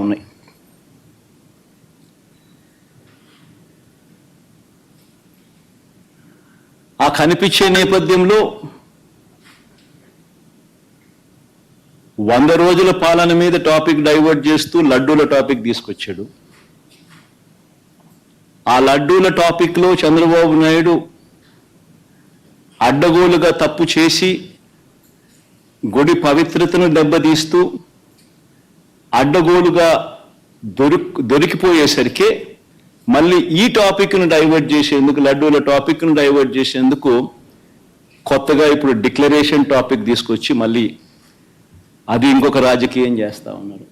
ఉన్నాయి. ఆ కనిపించే నేపథ్యంలో 100 రోజుల పాలన మీద టాపిక్ డైవర్ట్ చేస్తూ లడ్డూల టాపిక్ తీసుకొచ్చాడు. ఆ లడ్డూల టాపిక్లో చంద్రబాబు నాయుడు అడ్డగోలుగా తప్పు చేసి గుడి పవిత్రతను దెబ్బతీస్తూ అడ్డగోలుగా దొరికిపోయేసరికి మళ్ళీ ఈ టాపిక్ను డైవర్ట్ చేసేందుకు, లడ్డూల టాపిక్ను డైవర్ట్ చేసేందుకు కొత్తగా ఇప్పుడు డిక్లరేషన్ టాపిక్ తీసుకొచ్చి మళ్ళీ అది ఇంకొక రాజకీయం చేస్తూ ఉన్నారు.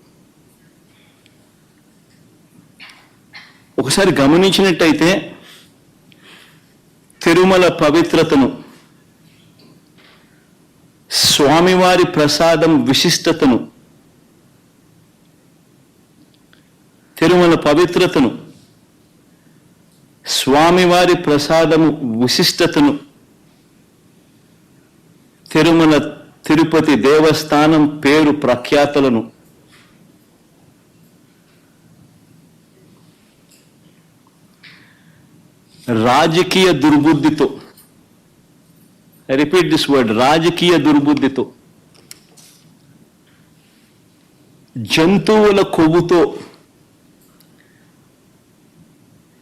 ఒకసారి గమనించినట్టయితే తిరుమల పవిత్రతను, స్వామివారి ప్రసాదం విశిష్టతను, తిరుమల పవిత్రతను, స్వామివారి ప్రసాదము విశిష్టతను, తిరుమల తిరుపతి దేవస్థానం పేరు ప్రఖ్యాతులను రాజకీయ దుర్బుద్ధితో, ఐ రిపీట్ దిస్ వర్డ్, రాజకీయ దుర్బుద్ధితో, జంతువుల కొవ్వుతో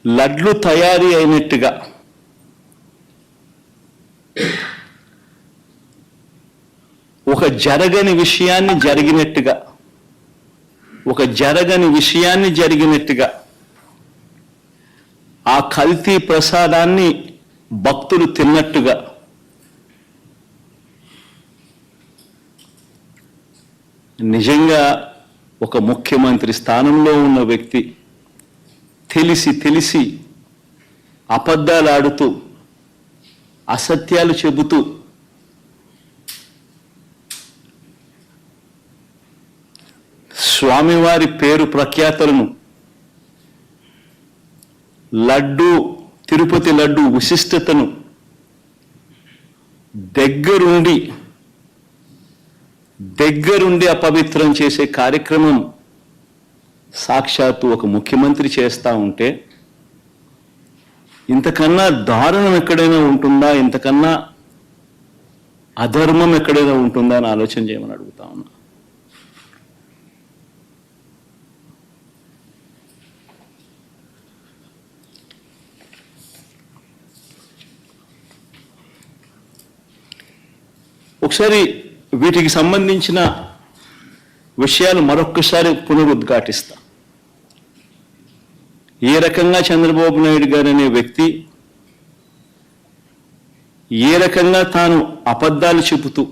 లడ్లు తయారీ అయినట్టుగా ఒక జరగని విషయాన్ని జరిగినట్టుగా, ఒక జరగని విషయాన్ని జరిగినట్టుగా ఆ కల్తీ ప్రసాదాన్ని భక్తులు తిన్నట్టుగా నిజంగా ఒక ముఖ్యమంత్రి స్థానంలో ఉన్న వ్యక్తి తెలిసి అబద్ధాలు ఆడుతూ, అసత్యాలు చెబుతూ స్వామివారి పేరు ప్రఖ్యాతులను, లడ్డు, తిరుపతి లడ్డు విశిష్టతను దగ్గరుండి అపవిత్రం చేసే కార్యక్రమం సాక్షాత్తు ఒక ముఖ్యమంత్రి చేస్తూ ఉంటే ఇంతకన్నా దారుణం ఎక్కడైనా ఉంటుందా, ఇంతకన్నా అధర్మం ఎక్కడైనా ఉంటుందా అని ఆలోచన చేయమని అడుగుతా ఉన్నా. ఒకసారి వీటికి సంబంధించిన విషయాలు మరొక్కసారి పునరుద్ఘాటిస్తా. ఏ రకంగా చంద్రబాబు నాయుడు గారు అనే వ్యక్తి ఏ రకంగా తాను అబద్ధాలు చెబుతూ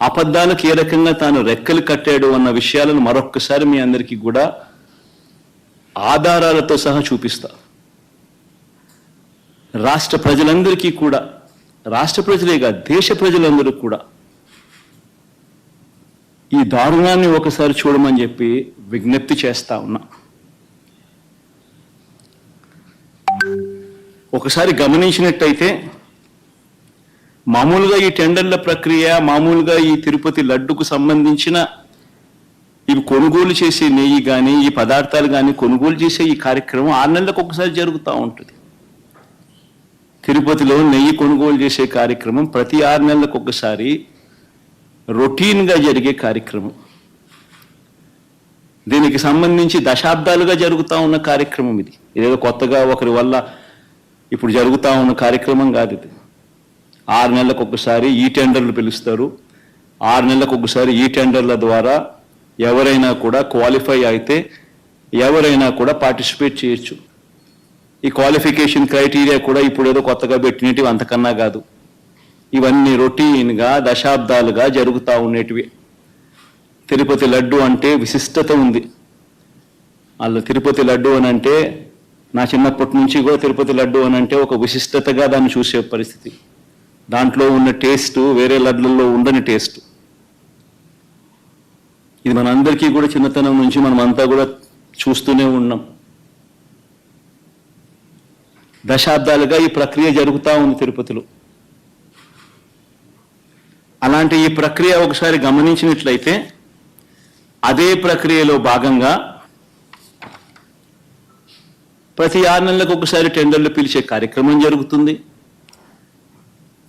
అబద్ధాలకు ఏ రకంగా తాను రెక్కలు కట్టాడు అన్న విషయాలను మరొక్కసారి మీ అందరికీ కూడా ఆధారాలతో సహా చూపిస్తా. రాష్ట్ర ప్రజలందరికీ కూడా, రాష్ట్ర ప్రజలేగా దేశ ప్రజలందరూ కూడా ఈ దారుణాన్ని ఒకసారి చూడమని చెప్పి విజ్ఞప్తి చేస్తా ఉన్నా. ఒకసారి గమనించినట్టయితే మామూలుగా ఈ టెండర్ల ప్రక్రియ, మామూలుగా ఈ తిరుపతి లడ్డుకు సంబంధించిన ఇవి కొనుగోలు చేసే నెయ్యి కానీ, ఈ పదార్థాలు కానీ కొనుగోలు చేసే ఈ కార్యక్రమం 6 నెలలకు ఒకసారి జరుగుతూ ఉంటుంది. తిరుపతిలో నెయ్యి కొనుగోలు చేసే కార్యక్రమం ప్రతి 6 నెలలకు ఒకసారి రొటీన్గా జరిగే కార్యక్రమం. దీనికి సంబంధించి దశాబ్దాలుగా జరుగుతూ ఉన్న కార్యక్రమం ఇది. ఇదేదో కొత్తగా ఒకరి వల్ల ఇప్పుడు జరుగుతూ ఉన్న కార్యక్రమం కాదు ఇది. 6 నెలలకు ఒకసారి ఈ టెండర్లు పిలుస్తారు. 6 నెలలకు ఒకసారి ఈ టెండర్ల ద్వారా ఎవరైనా కూడా క్వాలిఫై అయితే ఎవరైనా కూడా పార్టిసిపేట్ చేయొచ్చు. ఈ క్వాలిఫికేషన్ క్రైటీరియా కూడా ఇప్పుడు ఏదో కొత్తగా పెట్టినవి అంతకన్నా కాదు. ఇవన్నీ రొటీన్గా దశాబ్దాలుగా జరుగుతూ ఉండేటివి. తిరుపతి లడ్డు అంటే విశిష్టత ఉంది. అలా తిరుపతి లడ్డు అని అంటే నా చిన్నప్పటి నుంచి కూడా తిరుపతి లడ్డు అని అంటే ఒక విశిష్టతగా దాన్ని చూసే పరిస్థితి. దాంట్లో ఉన్న టేస్ట్ వేరే లడ్డుల్లో ఉండని టేస్ట్. ఇది మనందరికీ కూడా చిన్నతనం నుంచి మనమంతా కూడా చూస్తూనే ఉన్నాం. దశాబ్దాలుగా ఈ ప్రక్రియ జరుగుతూ ఉంది తిరుపతిలో. అలాంటి ఈ ప్రక్రియ ఒకసారి గమనించినట్లయితే అదే ప్రక్రియలో భాగంగా ప్రతి 6 నెలలకు ఒకసారి టెండర్లు పిలిచే కార్యక్రమం జరుగుతుంది.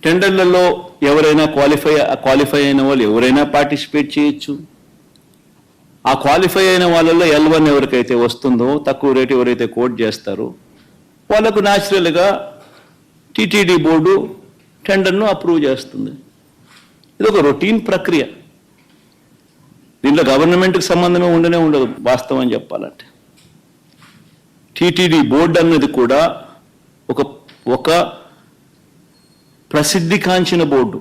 టెండర్లలో ఎవరైనా క్వాలిఫై అయిన వాళ్ళు ఎవరైనా పార్టిసిపేట్ చేయొచ్చు. ఆ క్వాలిఫై అయిన వాళ్ళల్లో L1 ఎవరికైతే వస్తుందో, తక్కువ రేటు ఎవరైతే కోట్ చేస్తారో వాళ్ళకు న్యాచురల్గా టీటీడీ బోర్డు టెండర్ను అప్రూవ్ చేస్తుంది. ఇది ఒక రొటీన్ ప్రక్రియ. దీంట్లో గవర్నమెంట్కి సంబంధమే ఉండదు వాస్తవం చెప్పాలంటే. టీటీడీ బోర్డు అన్నది కూడా ఒక ప్రసిద్ధికాంచిన బోర్డు.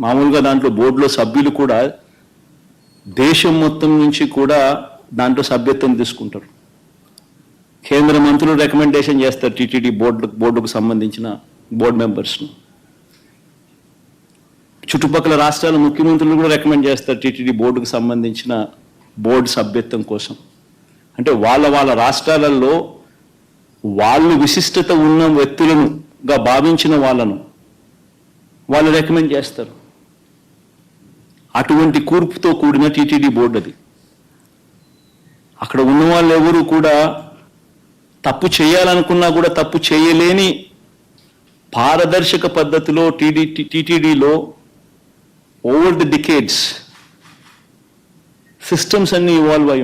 మామూలుగా దాంట్లో బోర్డులో సభ్యులు కూడా దేశం మొత్తం నుంచి కూడా దాంట్లో సభ్యత్వం తీసుకుంటారు. కేంద్ర మంత్రులు రికమెండేషన్ చేస్తారు టీటీడీ బోర్డుకు సంబంధించిన బోర్డు మెంబర్స్ను. చుట్టుపక్కల రాష్ట్రాల ముఖ్యమంత్రులు కూడా రికమెండ్ చేస్తారు టీటీడీ బోర్డుకు సంబంధించిన బోర్డు సభ్యత్వం కోసం. అంటే వాళ్ళ రాష్ట్రాలలో వాళ్ళు విశిష్టత ఉన్న వ్యక్తులనుగా భావించిన వాళ్ళు రికమెండ్ చేస్తారు. అటువంటి కూర్పుతో కూడిన టీటీడీ బోర్డు అది. అక్కడ ఉన్న వాళ్ళు ఎవరు కూడా తప్పు చేయాలనుకున్నా కూడా తప్పు చేయలేని పారదర్శక పద్ధతిలో టీటీడీలో ఓవర్ ది డికేడ్స్ సిస్టమ్స్ అన్ని ఇవాల్వ్ అయి